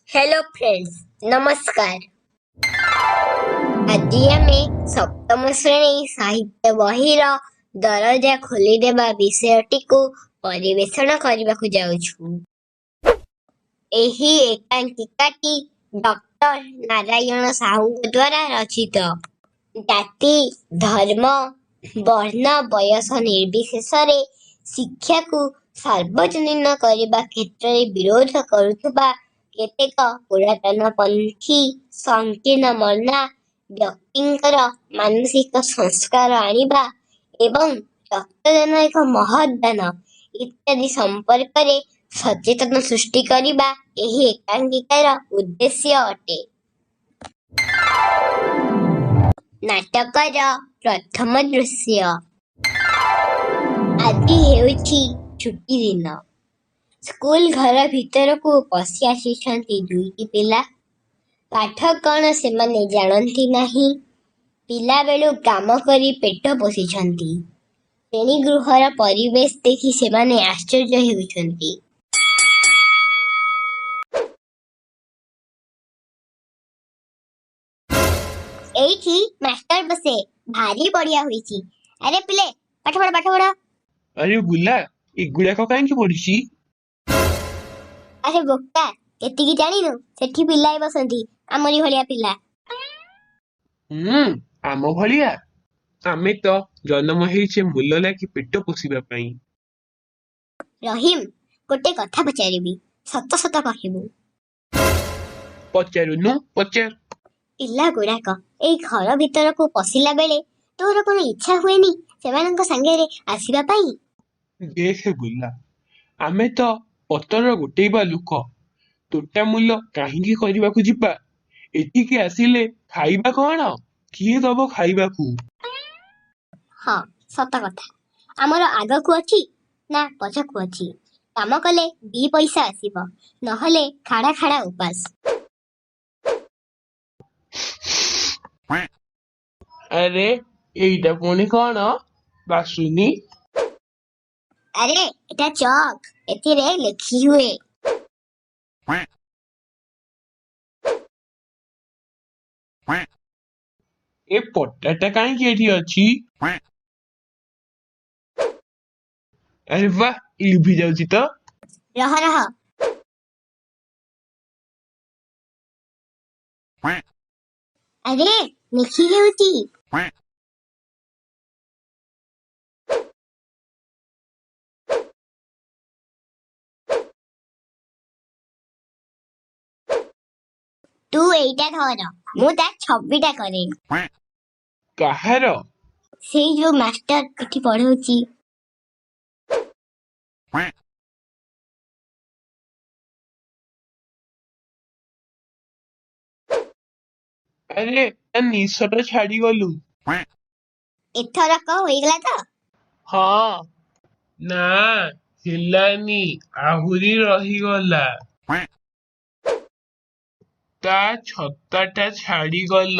Hello friends, नमस्कार। ଆଜି ଆମେ ସପ୍ତମ ଶ୍ରେଣୀ ସାହିତ୍ୟ ବହିର ଦରଜା ଖୋଲିଦେବା ବିଷୟଟିକୁ ପରିବେଷଣ କରିବାକୁ ଯାଉଛୁ। ଏହି ଏକାଙ୍କିକାଟି ଡକ୍ଟର ନାରାୟଣ ସାହୁଙ୍କ ଦ୍ୱାରା ରଚିତ। ଜାତି, ଧର୍ମ, ବର୍ଣ୍ଣ, ବୟସ ନିର୍ବିଶେଷରେ ଶିକ୍ଷାକୁ ସାର୍ବଜନୀନ କରିବା କ୍ଷେତ୍ରରେ ବିରୋଧ କରୁଥିବା କେତେକ ପୁରାତନପନ୍ଥୀ ସଂକୀର୍ଣ୍ଣ ମନା ବ୍ୟକ୍ତିଙ୍କର ମାନସିକ ସଂସ୍କାର ଆଣିବା ଏବଂ ରକ୍ତଦାନ ଏକ ମହତ୍ ଦାନ ଇତ୍ୟାଦି ସମ୍ପର୍କରେ ସଚେତନ ସୃଷ୍ଟି କରିବା ଏହି ଏକାଙ୍କିକାର ଉଦ୍ଦେଶ୍ୟ ଅଟେ। ନାଟକର ପ୍ରଥମ ଦୃଶ୍ୟ। ଆଜି ହେଉଛି ଛୁଟି ଦିନ। ସ୍କୁଲ ଘର ଭିତରକୁ ପଶି ଆସିଛନ୍ତି ଦୁଇଟି ପିଲା। ପାଠ କ'ଣ ସେମାନେ ଜାଣନ୍ତି ନାହିଁ। ପିଲାବେଳୁ କାମ କରି ପେଟ ପୋଷିଛନ୍ତି। ଶ୍ରେଣୀଗୃହର ପରିବେଶ ଦେଖି ସେମାନେ ଆଶ୍ଚର୍ଯ୍ୟ ହେଉଛନ୍ତି। ଏଇଠି ମାଷ୍ଟର ବସେ, ଭାରି ବଢିଆ ହୋଇଛି। ଆରେ ପିଲେ, ପାଠ ପଢ ପାଠ ପଢ। ଆରେ ବୁଲା, ଏଗୁଡାକ କାହିଁକି ପଡିଛି? ଆରେ ବୋକା, ଏତିକି ଜାଣିନୁ? ସେଠି ପିଲାଏ ବସନ୍ତି, ଆମରି ଭଳିଆ ପିଲା। ଆମ ଭଳିଆ? ଆମେ ତ ଜନ୍ମ ହେଇଛେ ମୂଲ ଲାଗି ପେଟ ପୋଷିବା ପାଇଁ। ରହିମ୍, ଗୋଟେ କଥା ପଚାରିବି, ସତ ସତ କହିବୁ। ପଚାରୁନୁ, ପଚାର। ପିଲା ଗୁଡାକ ଏଇ ଘର ଭିତରକୁ ପଶିଲା ବେଳେ ତୋର କ'ଣ ଇଚ୍ଛା ହୁଏନି ସେମାନଙ୍କ ସାଙ୍ଗରେ ଆସିବା ପାଇଁ? ଦେଖେ ବୁଲା, ଆମେ ତ ପତର ଗୋଟେଇବା ଲୋକ। ତୋଟା ମୂଲ କାହିଁକି କରିବାକୁ ଯିବା? ଏଠିକି ଆସିଲେ ଖାଇବା କ'ଣ? କିଏ ଦବ ଖାଇବାକୁ? ହଁ, ସତ କଥା। ଆମର ଆଗକୁ ଅଛି ନା ପଛକୁ ଅଛି? କାମ କଲେ 2 ପଇସା ଆସିବ, ନହେଲେ ଖାଡ଼ା ଖାଡ଼ା ଉପାସ। ଆରେ ଏଇଟା ପୁଣି କ'ଣ? ବାସୁନି? ଆରେ ଏଟା ଚକ୍, ଏଥିରେ ଲେଖି ହୁଏ। ଏ ପଟାଟା କାହିଁକି ଏଠି ଅଛି? ଆରେ ବା, ଲିଭି ଯାଉଛି ତ। ରହ ରହ। ଆରେ ଲେଖି ହେଉଛି। ତୁ ଏଇଟା ଧର, ମୁଁ ତା ଛବିଟା କରେ। କାହାର? ସେଇ ଯୋଉ ମାଷ୍ଟର ଏଠି ପଢଉଛି। ଆରେ ତା ନିଶଟା ଛାଡିଗଲୁ। ଏଥରକ ହୋଇଗଲା ତ? ହଁ। ନା, ହେଲାନି, ଆହୁରି ରହିଗଲା। ତା ଛତାଟା ଛାଡିଗଲ।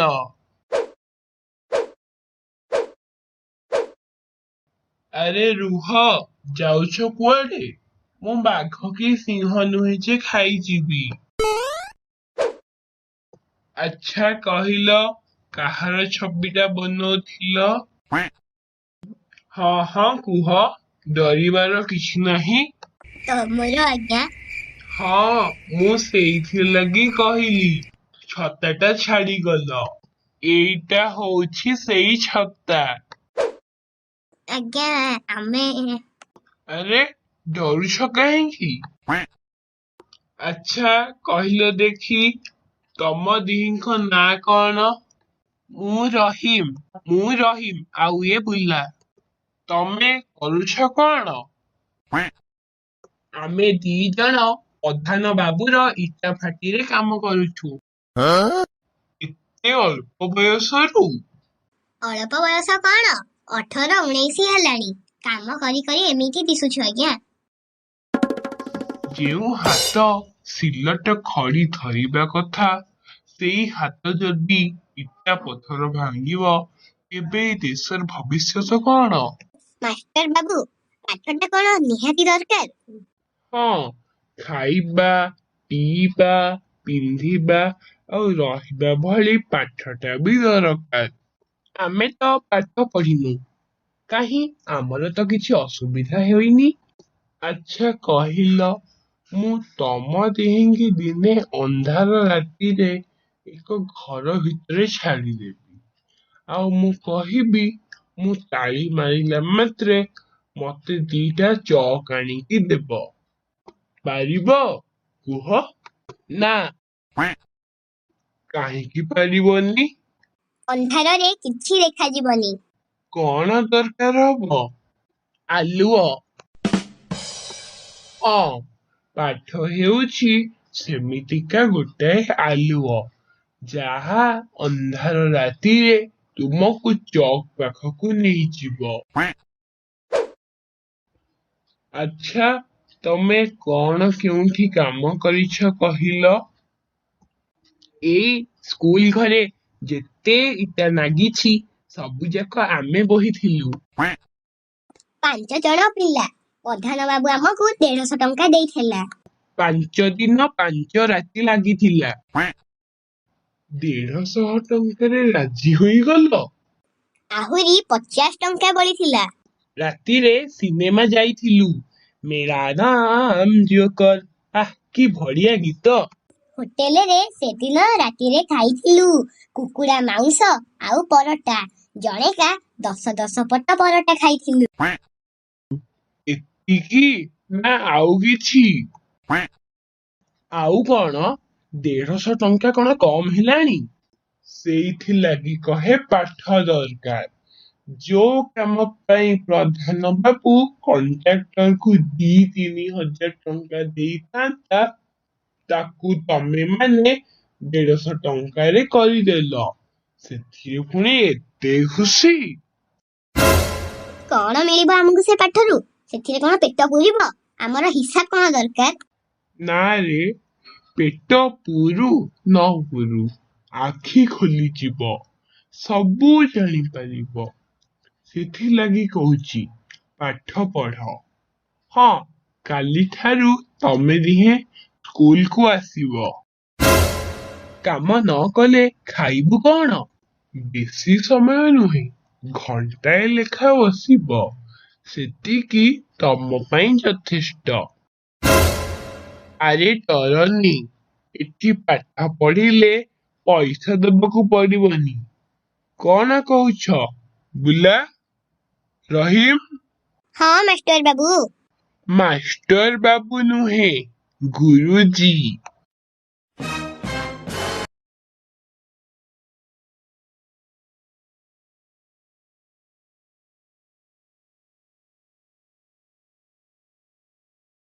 ଆରେ ରୁହ, ଯାଉଛ କୁଆଡେ? ମୁଁ ବାଘ କି ସିଂହ ନୁହେଁ ଯେ ଖାଇଯିବି। ଆଚ୍ଛା କହିଲ, କାହାର ଛବିଟା ବନଉଥିଲ? ହଁ ହଁ କୁହ, ଡରିବାର କିଛି ନାହିଁ। ତମର ଆଜ୍ଞା। ହଁ, ମୁଁ ସେଇଥିଲାଗି କହିଲି, ଛତାଟା ଛାଡିଗଲ। ଏଇଟା ହଉଛି ସେଇ ଛତା। ଆଜ୍ଞା, ଆମେ। ଆରେ ଡରୁଛ କାହିଁକି? ଆଚ୍ଛା କହିଲ ଦେଖି, ତମ ଦିହିଙ୍କ ନାଁ କ'ଣ? ମୁଁ ରହିମ ଆଉ ଏ ବୁଲା। ତମେ କରୁଛ କ'ଣ? ଆମେ 2 ଜଣ ପ୍ରଧାନ ବାବୁର ଇଟା ଭାଟିରେ କାମ କରୁଛୁ। ଏତେ ଅଳ୍ପ ବୟସରୁ? ଅଳ୍ପ ବୟସ କ'ଣ? 18-19 ହେଲାଣି। କାମ କରି କରି ଏମିତି ଦିଶୁଛୁ ଆଜ୍ଞା। ଯେଉଁ ହାତ ସିଲଟ ଖଡି ଧରିବା କଥା, ସେଇ ହାତ ଯଦି ଇଟା ପଥର ଭାଙ୍ଗିବ, ତେବେ ଏ ଦେଶର ଭବିଷ୍ୟତ କ'ଣ? ମାଷ୍ଟର ବାବୁ, ପାଠଟା କ'ଣ ନିହାତି ଦରକାର? ହଁ, ଖାଇବା, ପିଇବା, ପିନ୍ଧିବା ଆଉ ରହିବା ଭଳି ପାଠଟା ବି ଦରକାର। ଆମେ ତ ପାଠ ପଢିନୁ, କାହିଁ ଆମର ତ କିଛି ଅସୁବିଧା ହୋଇନି। ଆଚ୍ଛା କହିଲ, ମୁଁ ତମ ଦିହିଁକି ଦିନେ ଅନ୍ଧାର ରାତିରେ ଏକ ଘର ଭିତରେ ଛାଡ଼ିଦେବି, ଆଉ ମୁଁ କହିବି ମୁଁ ତାଳି ମାରିଲା ମାତ୍ରେ ମତେ ଦିଟା ଚକ୍ ଆଣିକି ଦେବ। ପାରିବ? କୁହ। ନା, କାହିଁକି ପାରିବନି? ଅନ୍ଧାରରେ କିଛି ଦେଖାଯିବନି। କଣ ଦରକାର ହବ? ଆଲୁଅ। ପାଠ ହେଉଛି ସେମିତିକା ଗୋଟାଏ ଆଲୁଅ, ଯାହା ଅନ୍ଧାର ରାତିରେ ତୁମକୁ ଚକ୍ ପାଖକୁ ନେଇଯିବ। ଆଚ୍ଛା, ତମେ କଣ କେଉଁଠି କାମ କରିଛ କହିଲ? ଏଇ ସ୍କୁଲ ଘରେ ଯେତେ ଇଟା ନାଗିଛି ସବୁ ଯାକ ଆମେ ବୋହିଥିଲୁ। 5 ଜଣ ପିଲା। ପ୍ରଧାନ ବାବୁ ଆମକୁ 150 ଟଙ୍କା ଦେଇଥିଲା। 5 ଦିନ 5 ରାତି ଲାଗିଥିଲା। 150 ଟଙ୍କାରେ ରାଜି ହୋଇଗଲ? ଆହୁରି 50 ଟଙ୍କା ବଳିଥିଲା। ରାତିରେ ସିନେମା ଯାଇଥିଲୁ। ମେରା ନାମ ଜୋକର। କି ବଢିଆ ଗୀତ। ହୋଟେଲରେ ସେଦିନ ରାତିରେ ଖାଇଥିଲୁ କୁକୁଡ଼ା ମାଉଁସ ଆଉ ପରଟା। ଜଣେକା 10 ପଟ ପରଟା ଖାଇଥିଲୁ। ଏତିକି ନା ଆଉ କିଛି? ଆଉ କଣ? 150 ଟଙ୍କା କଣ କମ ହେଲାଣି? ସେଇଥିଲାଗି କହେ ପାଠ ଦରକାର। ଯୋଉ କାମ ପାଇଁ ପ୍ରଧାନ ବାବୁ କଣ୍ଟ୍ରାକ୍ଟରକୁ 2-3 ହଜାର ଟଙ୍କା ଦେଇଥାନ୍ତା, ତାକୁ ତମେ ମାନେ 150 ଟଙ୍କାରେ କରିଦେଲ। ସେଥିରେ ପୁଣି ଏତେ ଖୁସି। କଣ ମିଳିବ ଆମକୁ ସେ ପାଠରୁ? ସେଥିରେ କଣ ପେଟ ପୁରିବ? ଆମର ହିସାବ କଣ ଦରକାର? ନା ରେ, ପେଟ ପୁରୁ ନ ପୁରୁ, ଆଖି ଖୋଲିଯିବ, ସବୁ ଜାଣିପାରିବ। ସେଥିଲାଗି କହୁଛି ପାଠ ପଢ। ହଁ, କାଲିଠାରୁ ତମେ ଦିହେଁ ସ୍କୁଲକୁ ଆସିବ। କାମ ନ କଲେ ଖାଇବୁ କଣ? ବେଶୀ ସମୟ ନୁହେଁ, ଘଣ୍ଟାଏ ଲେଖା ବସିବ। ସେତିକି ତମ ପାଇଁ ଯଥେଷ୍ଟ। ଆରେ ଡରନି, ଏଠି ପାଠ ପଢିଲେ ପଇସା ଦେବାକୁ ପଡିବନି। କଣ କହୁଛ ବୁଲା? ରହିମ? ହଁ ମାଷ୍ଟର ବାବୁ। ମାଷ୍ଟର ବାବୁ ନୁହେଁ, ଗୁରୁଜୀ।